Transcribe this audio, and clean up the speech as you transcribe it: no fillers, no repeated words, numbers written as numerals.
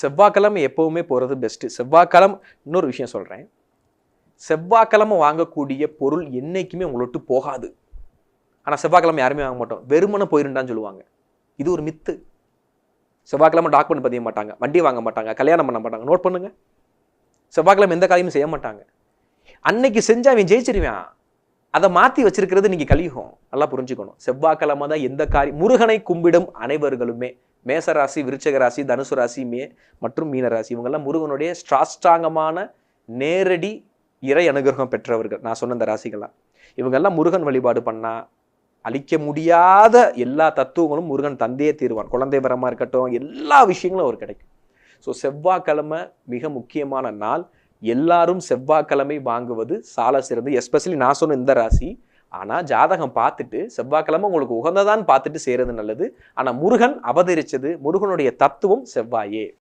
செவ்வாய்க்கிழமை எப்பவுமே போகிறது பெஸ்ட்டு. செவ்வாய்க்கிழமை இன்னொரு விஷயம் சொல்கிறேன், செவ்வாய்க்கிழமை வாங்கக்கூடிய பொருள் என்றைக்குமே உங்களை விட்டு போகாது. ஆனால் செவ்வாய்க்கிழமை யாருமே வாங்க மாட்டோம், வெறுமனை போயிருந்தான்னு சொல்லுவாங்க. இது ஒரு மித்து. செவ்வாய்க்கிழமை டாக்குமெண்ட் பதிய மாட்டாங்க, வண்டி வாங்க மாட்டாங்க, கல்யாணம் பண்ண மாட்டாங்க. நோட் பண்ணுங்க, செவ்வாய்க்கிழமை எந்த காரியமும் செய்ய மாட்டாங்க. அன்னைக்கு செஞ்சா அவன் ஜெயிச்சிருவான். அதை மாற்றி வச்சிருக்கிறது நீங்கள் கலியுகம். நல்லா புரிஞ்சுக்கணும். செவ்வாய்க்கிழமை தான் எந்த காரியம். முருகனை கும்பிடும் அனைவர்களுமே, மேசராசி, விருச்சக ராசி, தனுசு ராசி மற்றும் மீனராசி, இவங்கெல்லாம் முருகனுடைய ஸ்ட்ராங்கமான நேரடி இறை அனுகிரகம் பெற்றவர்கள். நான் சொன்ன இந்த ராசிகள்லாம், இவங்கெல்லாம் முருகன் வழிபாடு பண்ணா அழிக்க முடியாத எல்லா தத்துவங்களும் முருகன் தந்தையே தீர்வான். குழந்தை வரமா இருக்கட்டும், எல்லா விஷயங்களும் அவர் கிடைக்கும். ஸோ செவ்வாய்க்கிழமை மிக முக்கியமான நாள். எல்லாரும் செவ்வாய்க்கிழமை வாங்குவது சால சிறந்து. எஸ்பெஷலி நான் சொன்ன இந்த ராசி. ஆனால் ஜாதகம் பார்த்துட்டு செவ்வாய்க்கிழமை உங்களுக்கு உகந்ததான்னு பார்த்துட்டு செய்கிறது நல்லது. ஆனால் முருகன் அவதரிச்சது, முருகனுடைய தத்துவம் செவ்வாயே.